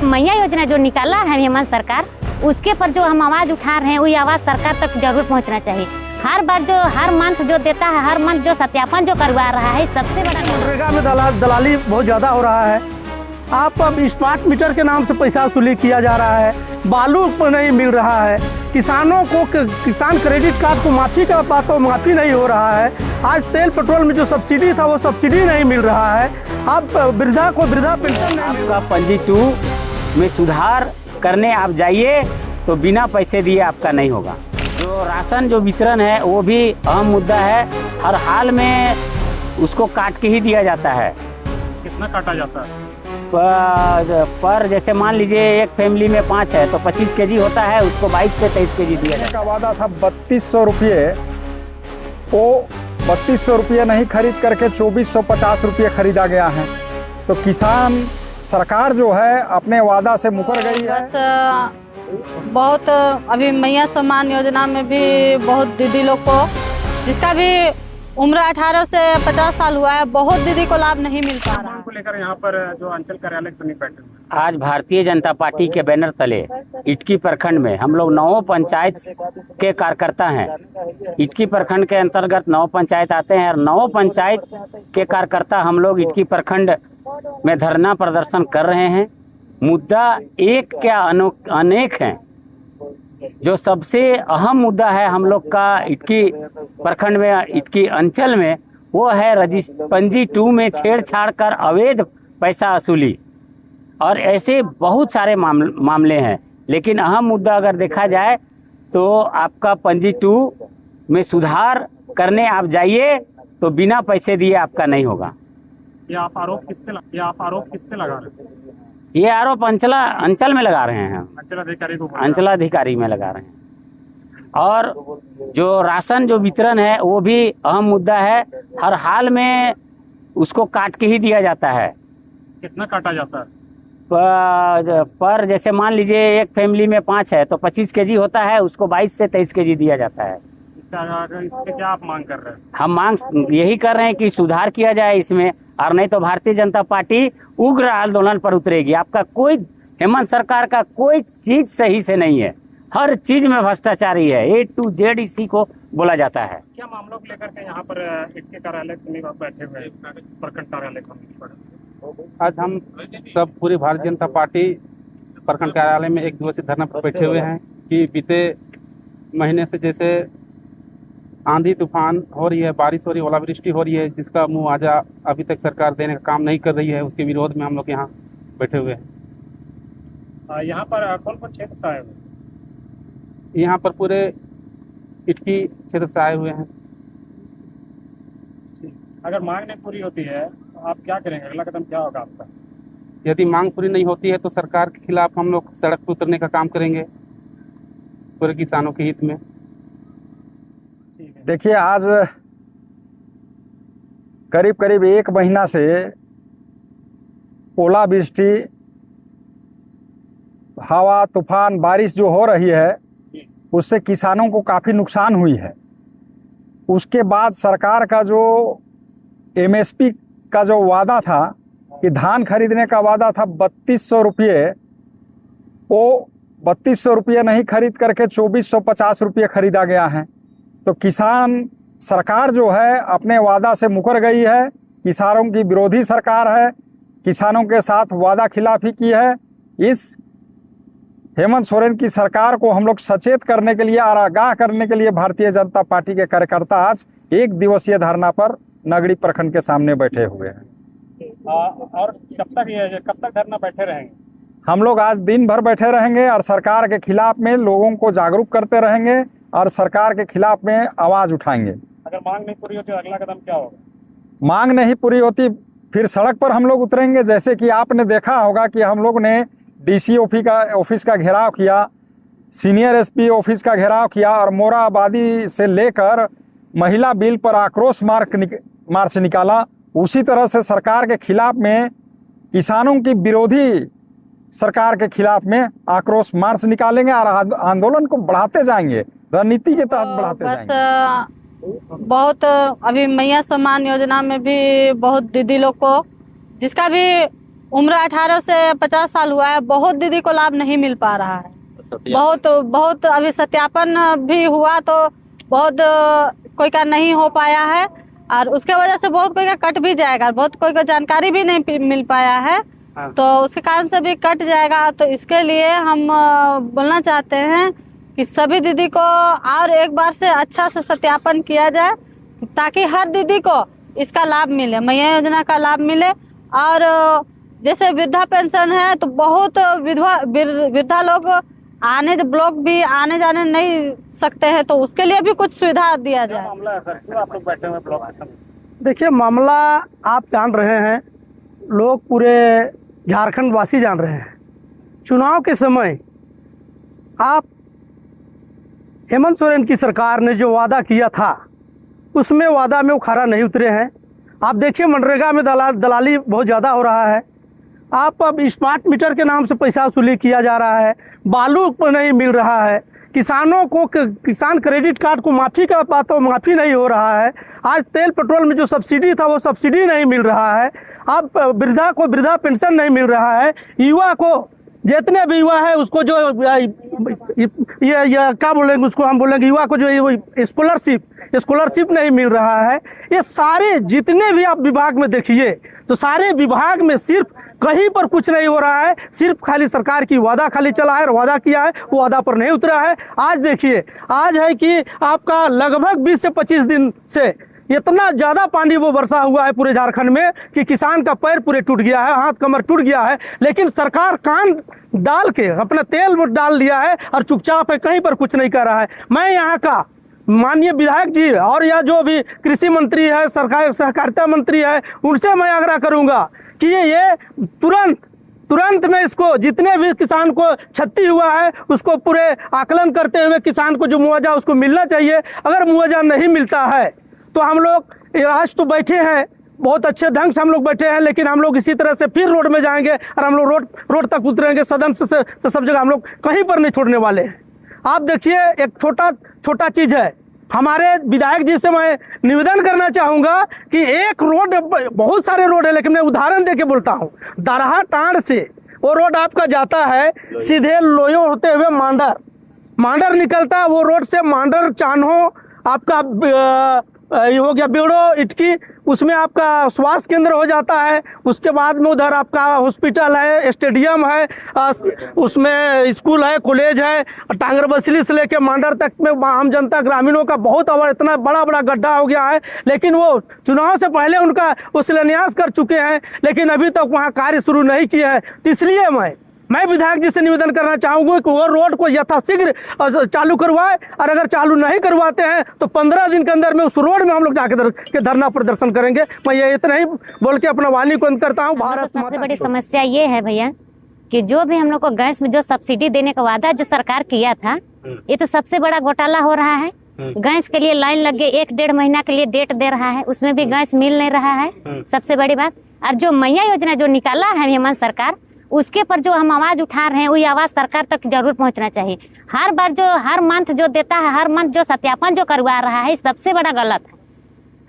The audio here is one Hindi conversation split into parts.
मैया योजना जो निकाला है हेमंत सरकार, उसके पर जो हम आवाज़ उठा रहे हैं वही आवाज़ सरकार तक जरूर पहुंचना चाहिए। हर बार जो हर मंथ जो देता है, हर मंथ जो सत्यापन जो करवा रहा है, सबसे बड़ा मनरेगा में दलाली बहुत ज़्यादा हो रहा है। आप अब स्मार्ट मीटर के नाम से पैसा वसूली किया जा रहा है, बालू पर नहीं मिल रहा है, किसानों को किसान क्रेडिट कार्ड को माफ़ी का बात तो माफ़ी नहीं हो रहा है। आज तेल पेट्रोल में जो सब्सिडी था वो सब्सिडी नहीं मिल रहा है। अब वृद्धा को वृद्धा पेंशन नहीं मिल रहा। आपका पंजी 2 में सुधार करने आप जाइए तो बिना पैसे दिए आपका नहीं होगा। जो राशन जो वितरण है वो भी अहम मुद्दा है। हर हाल में उसको काट के ही दिया जाता है। कितना काटा जाता है? पर जैसे मान लीजिए एक फैमिली में 5 है तो 25 केजी होता है, उसको 22 से 23 केजी दिया जाता है। का वादा था 3200 रुपये, वो 3200 रुपये नहीं खरीद करके 2450 रुपये खरीदा गया है। तो किसान सरकार जो है अपने वादा से मुकर गई है। बस बहुत अभी मैया सम्मान योजना में भी बहुत दीदी लोग को, जिसका भी उम्र 18 से 50 साल हुआ है, बहुत दीदी को लाभ नहीं मिल पा रहा है। को लेकर यहाँ पर जो अंचल कार्यालय समिति बैठे हुए आज भारतीय जनता पार्टी के बैनर तले इटकी प्रखंड में हम लोग 9 पंचायत के कार्यकर्ता हैं। इटकी प्रखंड के अंतर्गत 9 पंचायत आते हैं और 9 पंचायत के कार्यकर्ता हम लोग इटकी प्रखंड में धरना प्रदर्शन कर रहे हैं। मुद्दा एक क्या अनेक हैं। जो सबसे अहम मुद्दा है हम लोग का इटकी प्रखंड में, इटकी अंचल में, वो है पंजी 2 में छेड़छाड़ कर अवैध पैसा वसूली। और ऐसे बहुत सारे मामले हैं, लेकिन अहम मुद्दा अगर देखा जाए तो आपका पंजी 2 में सुधार करने आप जाइए तो बिना पैसे दिए आपका नहीं होगा। ये आप आरोप किससे लगा रहे हैं? ये आरोप अंचल में लगा रहे हैं, अंचलाधिकारी में लगा रहे हैं। और जो राशन जो वितरण है वो भी अहम मुद्दा है। हर हाल में उसको काट के ही दिया जाता है। कितना काटा जाता है? पर जैसे मान लीजिए एक फैमिली में 5 है तो 25 केजी होता है, उसको 22 से 23 केजी दिया जाता है। इसके क्या आप मांग कर रहे हैं? हम मांग यही कर रहे हैं कि सुधार किया जाए इसमें, और नहीं तो भारतीय जनता पार्टी उग्र आंदोलन पर उतरेगी। आपका कोई हेमंत सरकार का कोई चीज सही से नहीं है, हर चीज में भ्रष्टाचारी है। A to Z इसी को बोला जाता है। क्या मामलों को लेकर के यहाँ पर इसके कार्यालय समिति बैठे हुए प्रखंड कार्यालय समिति पर? आज हम सब पूरी भारतीय जनता पार्टी प्रखंड कार्यालय में एक दिवसीय धरना पर बैठे हुए हैं कि बीते महीने से जैसे आंधी तूफान हो रही है, बारिश हो रही है, ओलावृष्टि हो रही है, जिसका मुआवजा अभी तक सरकार देने का काम नहीं कर रही है, उसके विरोध में हम लोग यहाँ बैठे हुए हैं। यहाँ पर कौन कौन क्षेत्र से आए हुए? यहाँ पर पूरे इटकी क्षेत्र से आए हुए हैं। अगर मांग नहीं पूरी होती है तो आप क्या करेंगे? अगला कदम क्या होगा आपका? यदि मांग पूरी नहीं होती है तो सरकार के खिलाफ हम लोग सड़क पर उतरने का काम करेंगे पूरे किसानों के हित में। देखिए, आज करीब करीब 1 महीना से ओलावृष्टि, हवा, तूफान, बारिश जो हो रही है उससे किसानों को काफ़ी नुकसान हुई है। उसके बाद सरकार का जो MSP का जो वादा था कि धान खरीदने का वादा था 3200 रुपये, वो 3200 रुपये नहीं खरीद करके 2450 रुपये खरीदा गया है। तो किसान सरकार जो है अपने वादा से मुकर गई है। किसानों की विरोधी सरकार है, किसानों के साथ वादा खिलाफी की है। इस हेमंत सोरेन की सरकार को हम लोग सचेत करने के लिए और आगाह करने के लिए भारतीय जनता पार्टी के कार्यकर्ता आज 1 दिवसीय धरना पर नगड़ी प्रखंड के सामने बैठे हुए हैं। और कब तक धरना बैठे रहेंगे? हम लोग आज दिन भर बैठे रहेंगे और सरकार के खिलाफ में लोगों को जागरूक करते रहेंगे और सरकार के खिलाफ में आवाज़ उठाएंगे। अगर मांग नहीं पूरी होती तो अगला कदम क्या होगा? मांग नहीं पूरी होती फिर सड़क पर हम लोग उतरेंगे। जैसे कि आपने देखा होगा कि हम लोग ने DC ऑफिस का घेराव किया, सीनियर SP ऑफिस का घेराव किया और मोराबादी से लेकर महिला बिल पर आक्रोश मार्च निकाला। उसी तरह से सरकार के खिलाफ में, किसानों की विरोधी सरकार के खिलाफ में आक्रोश मार्च निकालेंगे और आंदोलन को बढ़ाते जाएंगे, रणनीति के तहत बढ़ाते जाएंगे। बहुत अभी मैया सम्मान योजना में भी बहुत दीदी लोग को, जिसका भी उम्र 18 से 50 साल हुआ है, बहुत दीदी को लाभ नहीं मिल पा रहा है। बहुत अभी सत्यापन भी हुआ तो बहुत कोई का नहीं हो पाया है, और उसके वजह से बहुत कोई का कट भी जाएगा, बहुत कोई को जानकारी भी नहीं मिल पाया है, तो उसके कारण से भी कट जाएगा। तो इसके लिए हम बोलना चाहते हैं कि सभी दीदी को और एक बार से अच्छा से सत्यापन किया जाए, ताकि हर दीदी को इसका लाभ मिले, मैया योजना का लाभ मिले। और जैसे वृद्धा पेंशन है तो बहुत वृद्धा लोग ब्लॉक भी आने जाने नहीं सकते हैं, तो उसके लिए भी कुछ सुविधा दिया जाए। देखिए, मामला आप जान रहे हैं, लोग पूरे झारखंड वासी जान रहे हैं। चुनाव के समय आप हेमंत सोरेन की सरकार ने जो वादा किया था, उसमें वादा में वो खरा नहीं उतरे हैं। आप देखिए, मनरेगा में दलाली बहुत ज़्यादा हो रहा है। आप अब स्मार्ट मीटर के नाम से पैसा वसूली किया जा रहा है, बालू पर नहीं मिल रहा है, किसानों को किसान क्रेडिट कार्ड को माफ़ी का बात तो माफ़ी नहीं हो रहा है। आज तेल पेट्रोल में जो सब्सिडी था वो सब्सिडी नहीं मिल रहा है। अब वृद्धा को वृद्धा पेंशन नहीं मिल रहा है। युवा को जितने भी युवा है उसको जो ये क्या बोलेंगे, उसको हम बोलेंगे युवा को जो स्कॉलरशिप नहीं मिल रहा है। ये सारे जितने भी आप विभाग में देखिए तो सारे विभाग में सिर्फ कहीं पर कुछ नहीं हो रहा है, सिर्फ खाली सरकार की वादा खाली चला है और वादा किया है, वो वादा पर नहीं उतरा है। आज देखिए, आज है कि आपका लगभग 20 से 25 दिन से इतना ज़्यादा पानी वो बरसा हुआ है पूरे झारखंड में कि किसान का पैर पूरे टूट गया है, हाथ कमर टूट गया है। लेकिन सरकार कान डाल के अपना तेल डाल लिया है और चुपचाप है, कहीं पर कुछ नहीं कर रहा है। मैं यहाँ का माननीय विधायक जी और या जो भी कृषि मंत्री है, सरकार सहकारिता मंत्री है, उनसे मैं आग्रह करूँगा कि ये तुरंत में इसको जितने भी किसान को क्षति हुआ है उसको पूरे आकलन करते हुए किसान को जो मुआवजा उसको मिलना चाहिए। अगर मुआवजा नहीं मिलता है तो हम लोग आज तो बैठे हैं, बहुत अच्छे ढंग से हम लोग बैठे हैं, लेकिन हम लोग इसी तरह से फिर रोड में जाएंगे और हम लोग रोड तक उतरेंगे, सदन से सब जगह हम लोग कहीं पर नहीं छोड़ने वाले हैं। आप देखिए, एक छोटा चीज़ है, हमारे विधायक जी से मैं निवेदन करना चाहूँगा कि एक रोड, बहुत सारे रोड है लेकिन मैं उदाहरण देके बोलता हूँ, दरहा टांड से वो रोड आपका जाता है सीधे लोयो होते हुए मांडर निकलता है। वो रोड से मांडर चान्हो आपका ये हो गया बेड़ो इटकी, उसमें आपका स्वास्थ्य केंद्र हो जाता है। उसके बाद में उधर आपका हॉस्पिटल है, स्टेडियम है, उसमें स्कूल है, कॉलेज है। टांगर बसली से लेके मांडर तक में आम जनता ग्रामीणों का बहुत इतना बड़ा गड्ढा हो गया है। लेकिन वो चुनाव से पहले उनका वो शिलान्यास कर चुके हैं, लेकिन अभी तक वहाँ कार्य शुरू नहीं किए हैं। इसलिए मैं विधायक जी से निवेदन करना चाहूँगा कि वो रोड को यथाशीघ्र चालू करवाए, और अगर चालू नहीं करवाते हैं तो 15 दिन के अंदर में उस रोड में हम लोग जाके धरना प्रदर्शन करेंगे। मैं ये इतना ही बोल के अपना वाणी को अंत करता हूँ। भारत सबसे बड़ी समस्या ये है भैया कि जो भी हम लोग को गैस में जो सब्सिडी देने का वादा जो सरकार किया था, ये तो सबसे बड़ा घोटाला हो रहा है। गैस के लिए लाइन लग गई, 1-1.5 महीना के लिए डेट दे रहा है, उसमें भी गैस मिल नहीं रहा है, सबसे बड़ी बात। और जो मैया योजना जो निकाला है हेमंत सरकार, उसके पर जो हम आवाज उठा रहे हैं, वही आवाज सरकार तक जरूर पहुंचना चाहिए। हर बार जो हर मंथ जो देता है, हर मंथ जो सत्यापन जो करवा रहा है, सबसे बड़ा गलत है।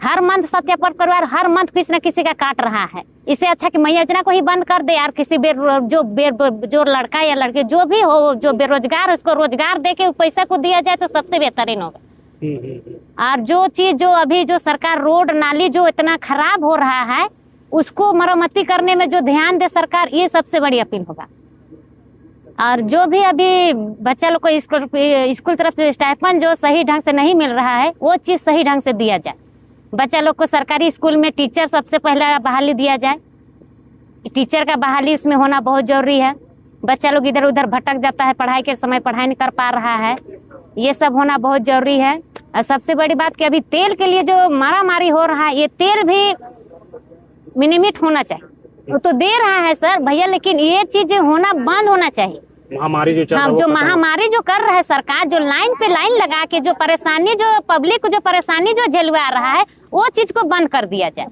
हर मंथ सत्यापन करवा, हर मंथ किसी न किसी का काट रहा है। इससे अच्छा कि मैया योजना को ही बंद कर दे यार। किसी जो लड़का या लड़की जो भी हो, जो बेरोजगार है, उसको रोजगार दे के पैसा को दिया जाए तो सबसे बेहतरीन होगा। और जो चीज जो अभी जो सरकार रोड नाली जो इतना खराब हो रहा है, उसको मरम्मती करने में जो ध्यान दे सरकार, ये सबसे बड़ी अपील होगा। और जो भी अभी बच्चा लोग को स्कूल तरफ से स्टाइपेंड जो सही ढंग से नहीं मिल रहा है, वो चीज़ सही ढंग से दिया जाए। बच्चा लोग को सरकारी स्कूल में टीचर सबसे पहले बहाली दिया जाए। टीचर का बहाली इसमें होना बहुत ज़रूरी है। बच्चा लोग इधर उधर भटक जाता है, पढ़ाई के समय पढ़ाई नहीं कर पा रहा है, ये सब होना बहुत ज़रूरी है। और सबसे बड़ी बात कि अभी तेल के लिए जो मारामारी हो रहा है, ये तेल भी मिनिमिट होना चाहिए। वो तो दे रहा है सर भैया, लेकिन ये चीजें होना बंद होना चाहिए। महामारी जो महामारी जो कर रहा है सरकार, जो लाइन पे लाइन लगा के जो परेशानी, जो पब्लिक को जो परेशानी जो झेलवा रहा है, वो चीज को बंद कर दिया जाए।